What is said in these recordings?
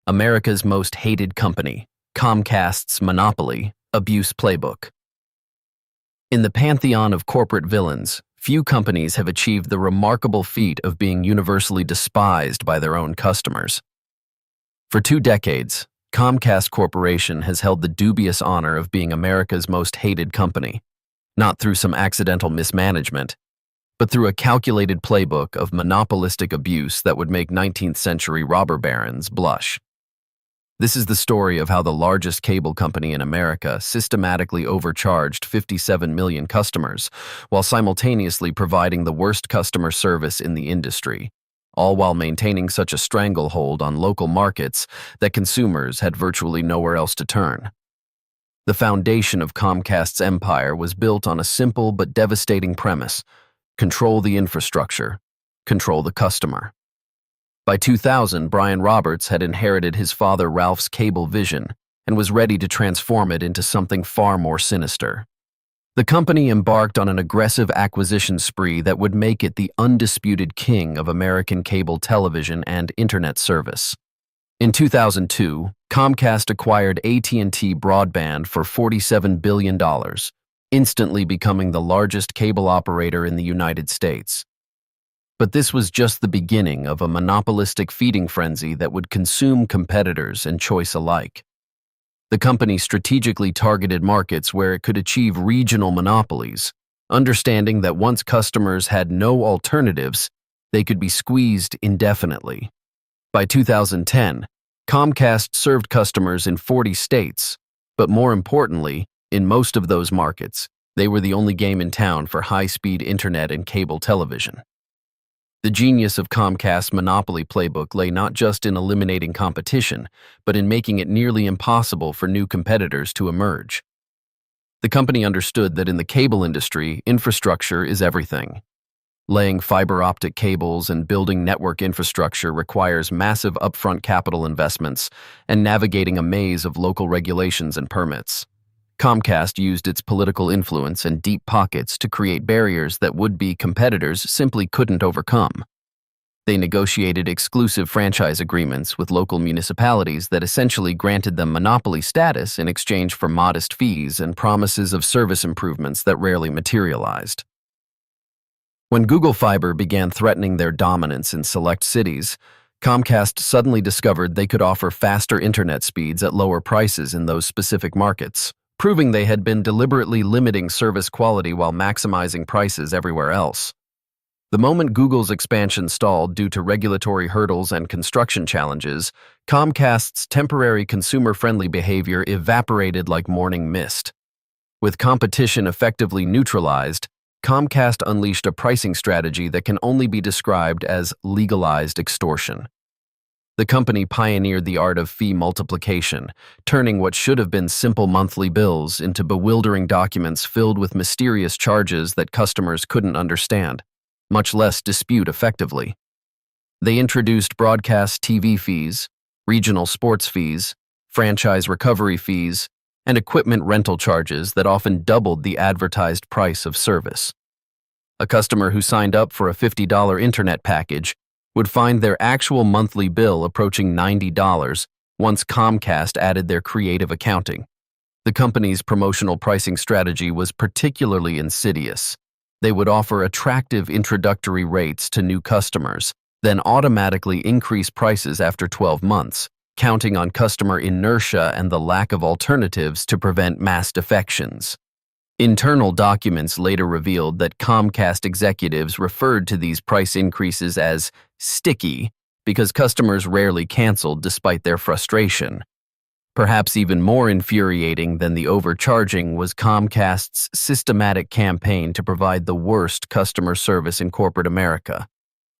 America's most hated company, Comcast's monopoly, abuse playbook. In the pantheon of corporate villains, few companies have achieved the remarkable feat of being universally despised by their own customers. For 2 decades, Comcast Corporation has held the dubious honor of being America's most hated company, not through some accidental mismanagement, but through a calculated playbook of monopolistic abuse that would make 19th-century robber barons blush. This is the story of how the largest cable company in America systematically overcharged 57 million customers while simultaneously providing the worst customer service in the industry, all while maintaining such a stranglehold on local markets that consumers had virtually nowhere else to turn. The foundation of Comcast's empire was built on a simple but devastating premise: control the infrastructure, control the customer. By 2000, Brian Roberts had inherited his father Ralph's cable vision and was ready to transform it into something far more sinister. The company embarked on an aggressive acquisition spree that would make it the undisputed king of American cable television and internet service. In 2002, Comcast acquired AT&T Broadband for $47 billion, instantly becoming the largest cable operator in the United States. But this was just the beginning of a monopolistic feeding frenzy that would consume competitors and choice alike. The company strategically targeted markets where it could achieve regional monopolies, understanding that once customers had no alternatives, they could be squeezed indefinitely. By 2010, Comcast served customers in 40 states, but more importantly, in most of those markets, they were the only game in town for high-speed internet and cable television. The genius of Comcast's monopoly playbook lay not just in eliminating competition, but in making it nearly impossible for new competitors to emerge. The company understood that in the cable industry, infrastructure is everything. Laying fiber optic cables and building network infrastructure requires massive upfront capital investments and navigating a maze of local regulations and permits. Comcast used its political influence and deep pockets to create barriers that would-be competitors simply couldn't overcome. They negotiated exclusive franchise agreements with local municipalities that essentially granted them monopoly status in exchange for modest fees and promises of service improvements that rarely materialized. When Google Fiber began threatening their dominance in select cities, Comcast suddenly discovered they could offer faster internet speeds at lower prices in those specific markets, proving they had been deliberately limiting service quality while maximizing prices everywhere else. The moment Google's expansion stalled due to regulatory hurdles and construction challenges, Comcast's temporary consumer-friendly behavior evaporated like morning mist. With competition effectively neutralized, Comcast unleashed a pricing strategy that can only be described as legalized extortion. The company pioneered the art of fee multiplication, turning what should have been simple monthly bills into bewildering documents filled with mysterious charges that customers couldn't understand, much less dispute effectively. They introduced broadcast TV fees, regional sports fees, franchise recovery fees, and equipment rental charges that often doubled the advertised price of service. A customer who signed up for a $50 internet package would find their actual monthly bill approaching $90 once Comcast added their creative accounting. The company's promotional pricing strategy was particularly insidious. They would offer attractive introductory rates to new customers, then automatically increase prices after 12 months, counting on customer inertia and the lack of alternatives to prevent mass defections. Internal documents later revealed that Comcast executives referred to these price increases as sticky because customers rarely canceled despite their frustration. Perhaps even more infuriating than the overcharging was Comcast's systematic campaign to provide the worst customer service in corporate America.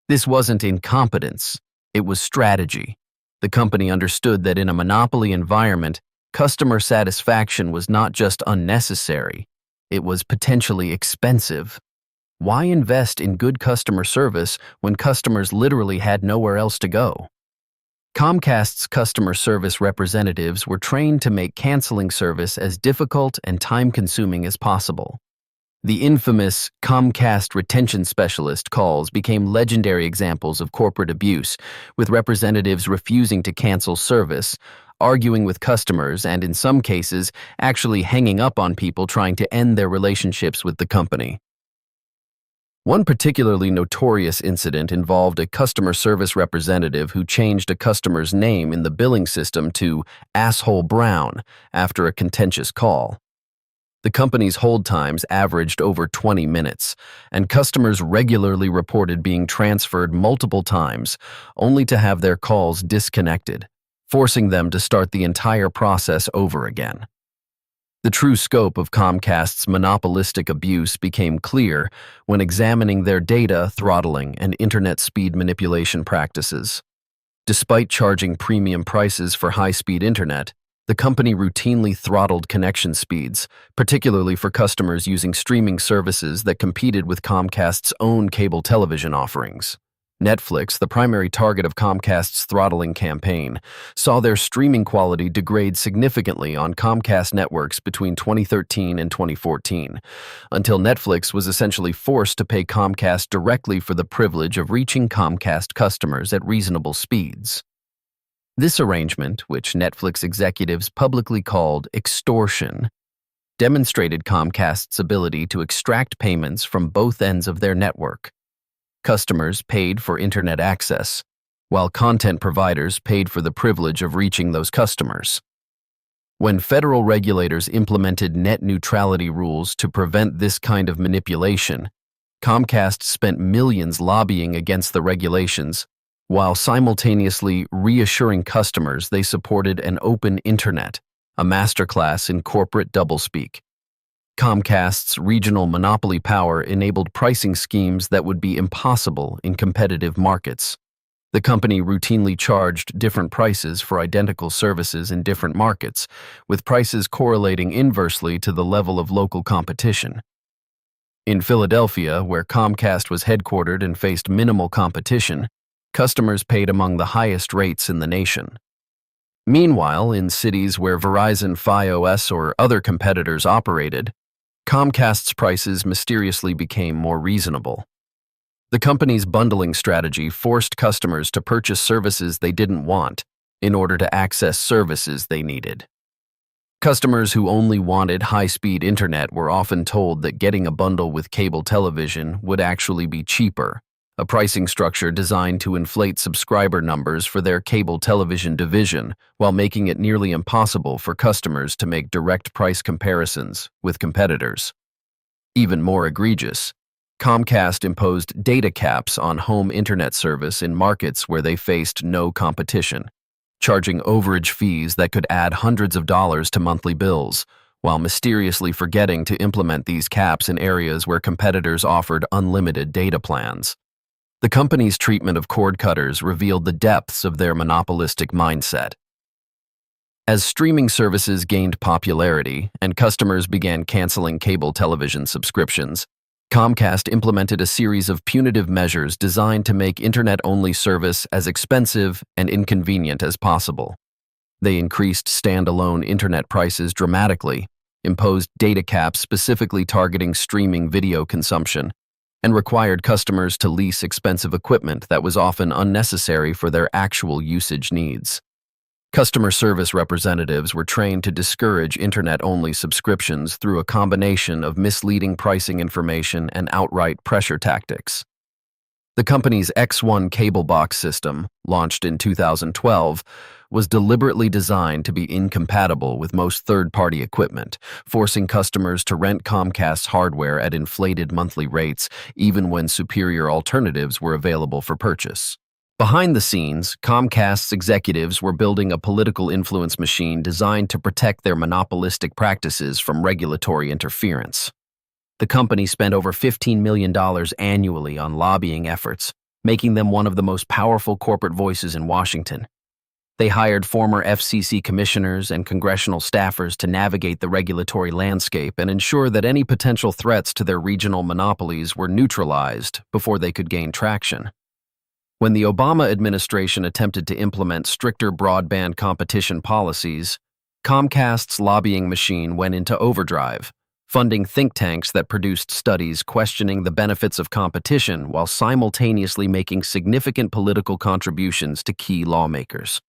This wasn't incompetence, it was strategy. The company understood that in a monopoly environment, customer satisfaction was not just unnecessary, it was potentially expensive. Why invest in good customer service when customers literally had nowhere else to go? Comcast's customer service representatives were trained to make canceling service as difficult and time-consuming as possible. The infamous Comcast retention specialist calls became legendary examples of corporate abuse, with representatives refusing to cancel service, arguing with customers, and in some cases, actually hanging up on people trying to end their relationships with the company. One particularly notorious incident involved a customer service representative who changed a customer's name in the billing system to Asshole Brown after a contentious call. The company's hold times averaged over 20 minutes, and customers regularly reported being transferred multiple times, only to have their calls disconnected, forcing them to start the entire process over again. The true scope of Comcast's monopolistic abuse became clear when examining their data throttling and internet speed manipulation practices. Despite charging premium prices for high-speed internet, the company routinely throttled connection speeds, particularly for customers using streaming services that competed with Comcast's own cable television offerings. Netflix, the primary target of Comcast's throttling campaign, saw their streaming quality degrade significantly on Comcast networks between 2013 and 2014, until Netflix was essentially forced to pay Comcast directly for the privilege of reaching Comcast customers at reasonable speeds. This arrangement, which Netflix executives publicly called extortion, demonstrated Comcast's ability to extract payments from both ends of their network. Customers paid for internet access, while content providers paid for the privilege of reaching those customers. When federal regulators implemented net neutrality rules to prevent this kind of manipulation, Comcast spent millions lobbying against the regulations, while simultaneously reassuring customers they supported an open internet, a masterclass in corporate doublespeak. Comcast's regional monopoly power enabled pricing schemes that would be impossible in competitive markets. The company routinely charged different prices for identical services in different markets, with prices correlating inversely to the level of local competition. In Philadelphia, where Comcast was headquartered and faced minimal competition, customers paid among the highest rates in the nation. Meanwhile, in cities where Verizon, Fios, or other competitors operated, Comcast's prices mysteriously became more reasonable. The company's bundling strategy forced customers to purchase services they didn't want in order to access services they needed. Customers who only wanted high-speed internet were often told that getting a bundle with cable television would actually be cheaper, a pricing structure designed to inflate subscriber numbers for their cable television division while making it nearly impossible for customers to make direct price comparisons with competitors. Even more egregious, Comcast imposed data caps on home internet service in markets where they faced no competition, charging overage fees that could add hundreds of dollars to monthly bills, while mysteriously forgetting to implement these caps in areas where competitors offered unlimited data plans. The company's treatment of cord cutters revealed the depths of their monopolistic mindset. As streaming services gained popularity and customers began canceling cable television subscriptions, Comcast implemented a series of punitive measures designed to make internet-only service as expensive and inconvenient as possible. They increased standalone internet prices dramatically, imposed data caps specifically targeting streaming video consumption, and required customers to lease expensive equipment that was often unnecessary for their actual usage needs. Customer service representatives were trained to discourage internet-only subscriptions through a combination of misleading pricing information and outright pressure tactics. The company's X1 cable box system, launched in 2012, was deliberately designed to be incompatible with most third-party equipment, forcing customers to rent Comcast's hardware at inflated monthly rates even when superior alternatives were available for purchase. Behind the scenes, Comcast's executives were building a political influence machine designed to protect their monopolistic practices from regulatory interference. The company spent over $15 million annually on lobbying efforts, making them one of the most powerful corporate voices in Washington. They hired former FCC commissioners and congressional staffers to navigate the regulatory landscape and ensure that any potential threats to their regional monopolies were neutralized before they could gain traction. When the Obama administration attempted to implement stricter broadband competition policies, Comcast's lobbying machine went into overdrive, funding think tanks that produced studies questioning the benefits of competition while simultaneously making significant political contributions to key lawmakers.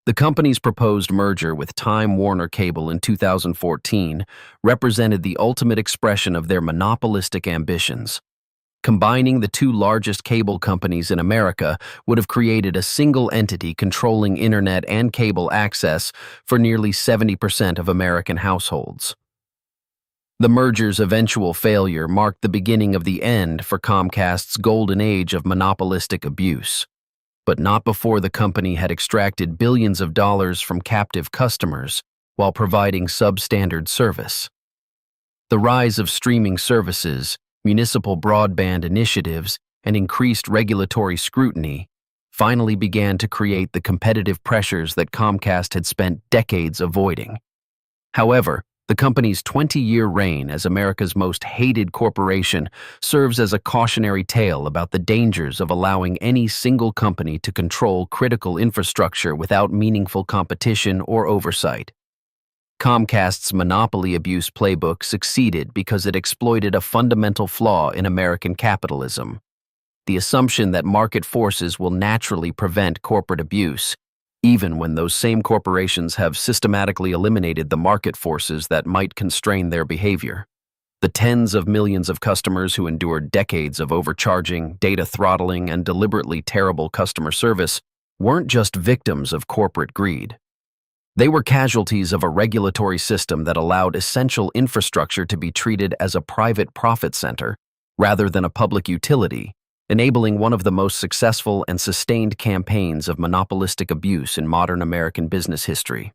The company's proposed merger with Time Warner Cable in 2014 represented the ultimate expression of their monopolistic ambitions. Combining the two largest cable companies in America would have created a single entity controlling internet and cable access for nearly 70% of American households. The merger's eventual failure marked the beginning of the end for Comcast's golden age of monopolistic abuse, but not before the company had extracted billions of dollars from captive customers while providing substandard service. The rise of streaming services, municipal broadband initiatives, and increased regulatory scrutiny finally began to create the competitive pressures that Comcast had spent decades avoiding. However, the company's 20-year reign as America's most hated corporation serves as a cautionary tale about the dangers of allowing any single company to control critical infrastructure without meaningful competition or oversight. Comcast's monopoly abuse playbook succeeded because it exploited a fundamental flaw in American capitalism: the assumption that market forces will naturally prevent corporate abuse, even when those same corporations have systematically eliminated the market forces that might constrain their behavior. The tens of millions of customers who endured decades of overcharging, data throttling, and deliberately terrible customer service weren't just victims of corporate greed. They were casualties of a regulatory system that allowed essential infrastructure to be treated as a private profit center rather than a public utility, enabling one of the most successful and sustained campaigns of monopolistic abuse in modern American business history.